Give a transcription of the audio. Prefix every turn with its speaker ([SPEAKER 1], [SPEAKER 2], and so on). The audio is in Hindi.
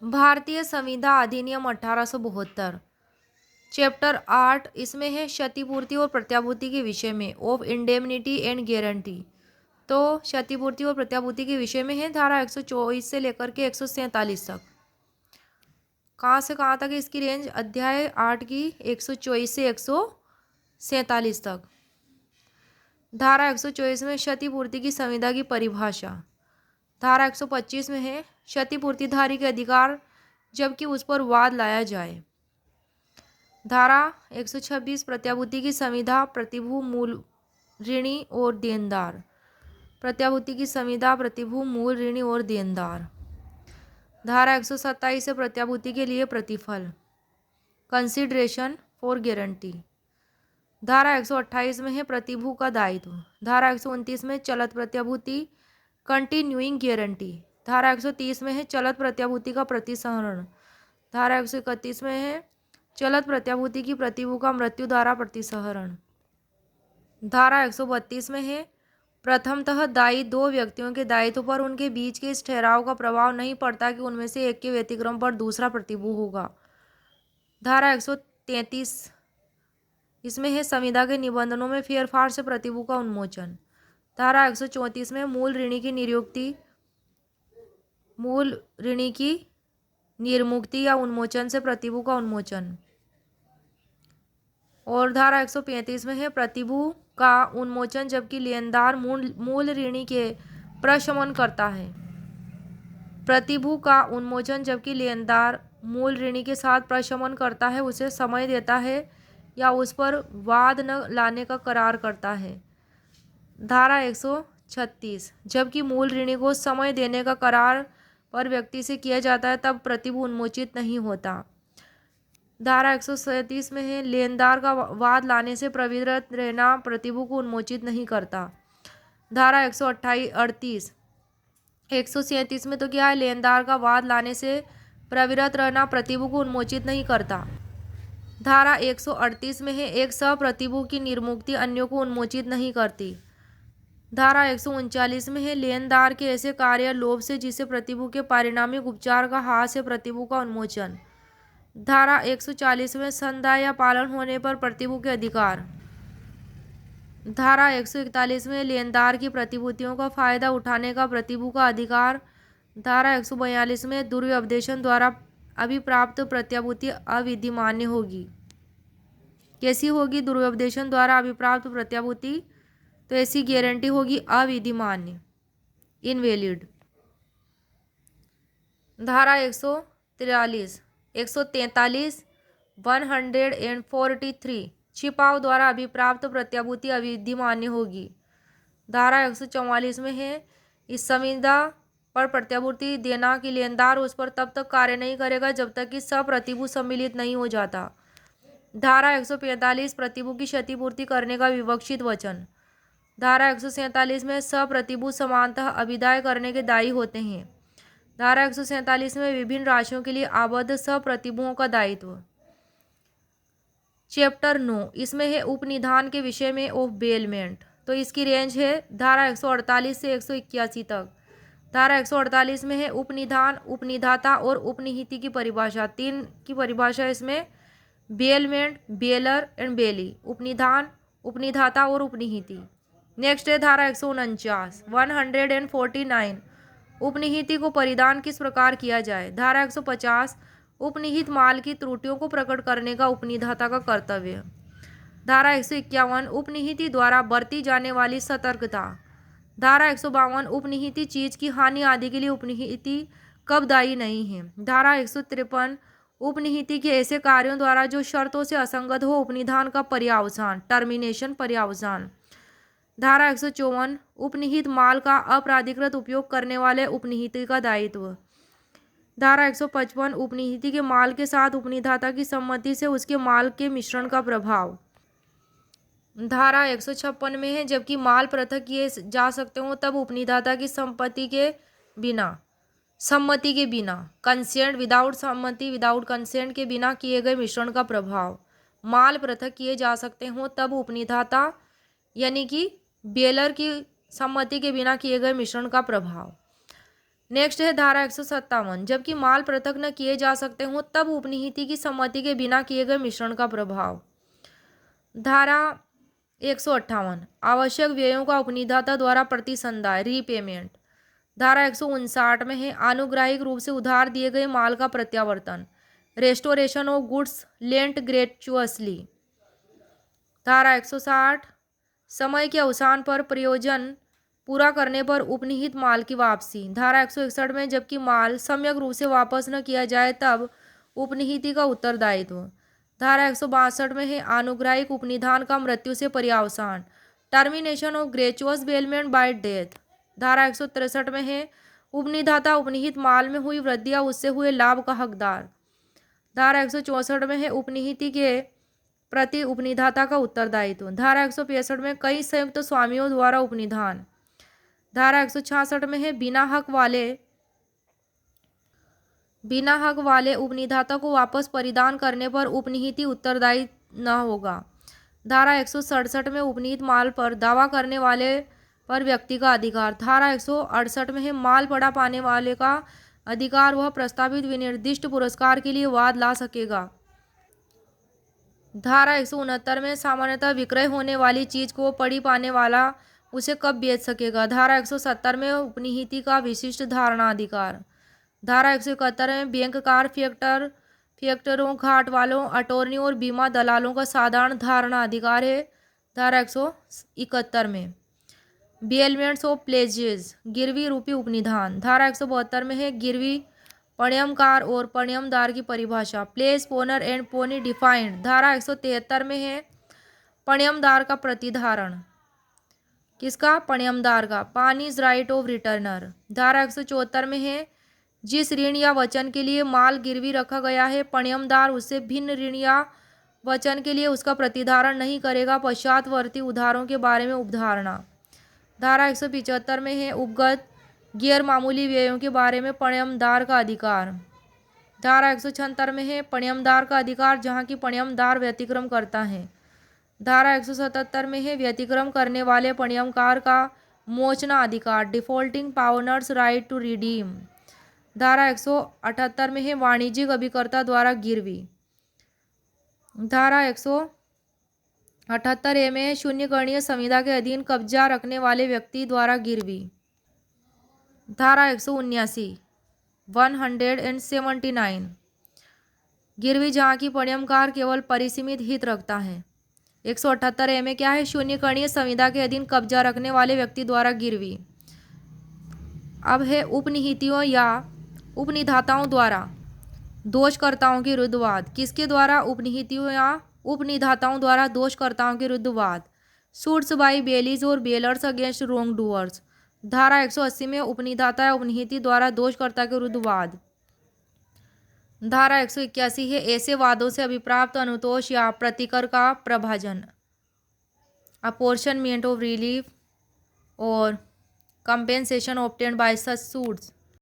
[SPEAKER 1] भारतीय संविदा अधिनियम 1872 चैप्टर 8 इसमें है क्षतिपूर्ति और प्रत्याभूति के विषय में ऑफ इंडेमनिटी एंड गारंटी। तो क्षतिपूर्ति और प्रत्याभूति के विषय में है धारा 124 से लेकर के 147 तक। कहाँ से कहाँ तक इसकी रेंज? अध्याय 8 की 124 से 147 तक। धारा 124 में क्षतिपूर्ति की संविदा की परिभाषा। धारा 125 में है क्षतिपूर्तिधारी के अधिकार जबकि उस पर वाद लाया जाए। धारा 126 प्रत्याभूति की संविदा प्रतिभू मूल ऋणी और देनदार। प्रत्याभूति की संविदा प्रतिभू मूल ऋणी और देनदार। धारा 127 से प्रत्याभूति के लिए प्रतिफल कंसिडरेशन फॉर गारंटी। धारा 128 में है प्रतिभू का दायित्व। धारा 129 में चलत प्रत्याभूति कंटिन्यूइंग गारंटी। धारा 130 में है चलत प्रत्याभूति का प्रतिसंहरण। धारा 131 में है चलत प्रत्याभूति की प्रतिभू का मृत्यु द्वारा प्रतिसंहरण। धारा 132 में है प्रथमतः दायी दो व्यक्तियों के दायित्व पर उनके बीच के इस ठहराव का प्रभाव नहीं पड़ता कि उनमें से एक के व्यतिक्रम पर दूसरा प्रतिभू होगा। धारा 133 इसमें है संविदा के निबंधनों में फेरफार से प्रतिभू का उन्मोचन। धारा 134 में मूल ऋणी की निर्मुक्ति या उन्मोचन से प्रतिभू का उन्मोचन। और धारा 135 में है प्रतिभू का उन्मोचन जबकि लेनदार मूल ऋणी के प्रशमन करता है। प्रतिभू का उन्मोचन जबकि लेनदार मूल ऋणी के साथ प्रशमन करता है, उसे समय देता है या उस पर वाद न लाने का करार करता है। धारा 136 जबकि मूल ऋणी को समय देने का करार पर व्यक्ति से किया जाता है तब प्रतिभू उन्मोचित नहीं होता। धारा 137 में है लेनदार का वाद लाने से प्रविरत रहना प्रतिभू को उन्मोचित नहीं करता। धारा 137 में तो क्या है, लेनदार का वाद लाने से प्रविरत रहना प्रतिभू को उन्मोचित नहीं करता। धारा 138 में है एक सप्रतिभू की निर्मुक्ति अन्यों को उन्मोचित नहीं करती। धारा 139 में है लेनदार के ऐसे कार्य लोभ से जिसे प्रतिभू के पारिणामिक उपचार का हास है प्रतिभू का उन्मोचन। धारा 140 में संधा या पालन होने पर प्रतिभू के अधिकार। धारा 141 में लेनदार की प्रतिभूतियों का फायदा उठाने का प्रतिभू का अधिकार। धारा 142 में दुर्व्यवदेशन द्वारा अभिप्राप्त प्रत्याभूति अविधिमान्य होगी। कैसी होगी? दुर्व्यवदेशन द्वारा अभिप्राप्त प्रत्याभूति, तो ऐसी गारंटी होगी अविधिमान्य, इनवैलिड। धारा 143 143 143 छिपाव द्वारा अभिप्राप्त प्रत्याभूति अविधिमान्य होगी। धारा 144 में है इस संविदा पर प्रत्याभूति देना कि लेनदार उस पर तब तक कार्य नहीं करेगा जब तक कि सप्रतिभू सम्मिलित नहीं हो जाता। धारा 145 प्रतिभू की क्षतिपूर्ति करने का विवक्षित वचन। धारा 147 में सप्रतिभू समानतः अभिदाय करने के दायी होते हैं। धारा 147 में विभिन्न राशियों के लिए आबद्ध सप्रतिभुओं का दायित्व। चैप्टर 9 इसमें है उपनिधान के विषय में ऑफ बेलमेंट। तो इसकी रेंज है धारा 148 से 181 तक। धारा 148 में है उपनिधान, उपनिधाता और उपनिहिति की परिभाषा। तीन की परिभाषा इसमें बेलमेंट, बेलर एंड बेली। उपनिधान, उपनिधाता और उपनिहिति। नेक्स्ट है धारा 149 उपनिहिति को परिधान किस प्रकार किया जाए। धारा 150 उपनिहित माल की त्रुटियों को प्रकट करने का उपनिधाता का कर्तव्य। धारा 151 उपनिहिति द्वारा बरती जाने वाली सतर्कता। धारा 152 उपनिहिति चीज की हानि आदि के लिए उपनिहिति कब दायी नहीं है। धारा 153 उपनिहिति के ऐसे कार्यों द्वारा जो शर्तों से असंगत हो उपनिधान का पर्यावसान, टर्मिनेशन, पर्यावसान। धारा 154 उपनिहित माल का अपराधिकृत उपयोग करने वाले उपनिहिति का दायित्व। धारा 155 उपनिहिति के माल के साथ उपनिधाता की सम्मति से उसके माल के मिश्रण का प्रभाव। धारा 156 में है जबकि माल पृथक किए जा सकते हो तब उपनिधाता की सम्मति के बिना कंसेंट, विदाउट सम्मति, विदाउट कंसेंट के बिना किए गए मिश्रण का प्रभाव। माल पृथक किए जा सकते हो तब उपनिधाता यानी कि बेलर की सम्मति के बिना किए गए मिश्रण का प्रभाव। नेक्स्ट है धारा 157, जबकि माल पृथक न किए जा सकते हों तब उपनिहिति की सम्मति के बिना किए गए मिश्रण का प्रभाव। धारा 158, आवश्यक व्ययों का उपनिधाता द्वारा प्रतिसंधाय रीपेमेंट। धारा 159 में है आनुग्राहिक रूप से उधार दिए गए माल का प्रत्यावर्तन, रेस्टोरेशन ऑफ गुड्स लेंट ग्रेचुअसली। धारा 160, समय के अवसान पर प्रयोजन पूरा करने पर उपनिहित माल की वापसी। धारा 161 में जबकि माल सम्यक रूप से वापस न किया जाए तब उपनिहिति का उत्तरदायित्व। धारा 162 में है आनुग्राहिक उपनिधान का मृत्यु से पर्यावसान, termination of gratuitous bailment by death. धारा 163 में है उपनिधाता उपनिहित माल में हुई वृद्धि या उससे हुए लाभ का हकदार। धारा 164 में है उपनिहिति के प्रति उपनिधाता का उत्तरदायित्व। धारा 165 में कई संयुक्त स्वामियों द्वारा उपनिधान। धारा 166 में है बिना हक वाले उपनिधाता को वापस परिधान करने पर उपनिहिति उत्तरदायी न होगा। धारा 167 में उपनिहित माल पर दावा करने वाले पर व्यक्ति का अधिकार। धारा 168 में है माल पड़ा पाने वाले का अधिकार, वह प्रस्तावित विनिर्दिष्ट पुरस्कार के लिए वाद ला सकेगा। धारा 169 में सामान्यतः विक्रय होने वाली चीज को पड़ी पाने वाला उसे कब बेच सकेगा। धारा 170 में उपनिहिति का विशिष्ट धारणा अधिकार। धारा 171 में बैंककार, फैक्टरों, घाट वालों, अटॉर्नी और बीमा दलालों का साधारण धारणा अधिकार है। धारा 171 में बेलमेंट्स ऑफ प्लेजेस, गिरवी रूपी उपनिधान। धारा 172 में है गिरवी, पण्यमकार और पण्यमदार की परिभाषा, प्लेस पोनर एंड पोनी डिफाइंड। धारा 173 में है पण्यमदार का प्रतिधारण, किसका, पण्यमदार का, पानीज राइट ऑफ रिटर्नर। धारा 174 में है जिस ऋण या वचन के लिए माल गिरवी रखा गया है पण्यमदार उससे भिन्न ऋण या वचन के लिए उसका प्रतिधारण नहीं करेगा। पश्चातवर्ती उधारों के बारे में उपधारणा। धारा 175 में है उपगत गैर मामूली व्ययों के बारे में पण्यमदार का अधिकार। धारा 176 में है पण्यमदार का अधिकार जहाँ की पण्यमदार व्यतिक्रम करता है। धारा 177 में है व्यतिक्रम करने वाले पण्यमकार का मोचना अधिकार, डिफॉल्टिंग पावनर्स राइट टू रिडीम। धारा 178 में है वाणिज्यिक अभिकर्ता द्वारा गिरवी। धारा 178 में शून्यकरणीय संविदा के अधीन कब्जा रखने वाले व्यक्ति द्वारा गिरवी। धारा 179 गिरवी जहाँ की पण्यमकार केवल परिसीमित हित रखता है। 178 में क्या है, शून्यकरणीय संविदा के अधीन कब्जा रखने वाले व्यक्ति द्वारा गिरवी। अब है उपनिहितियों या उपनिधाताओं द्वारा दोषकर्ताओं के विरुद्ध वाद। किसके द्वारा, उपनिहितियों या उपनिधाताओं द्वारा दोषकर्ताओं के विरुद्ध वाद। सूट्स बाय बेलीज और बेलर्स अगेंस्ट रोंग डूअर्स। धारा 180 में उपनिधाता या उपनिहिति द्वारा दोषकर्ता के विरुद्ध वाद। धारा 181 है ऐसे वादों से अभिप्राप्त अनुतोष या प्रतिकर का प्रभाजन, अपॉर्शनमेंट ऑफ रिलीफ और compensation obtained by such suits.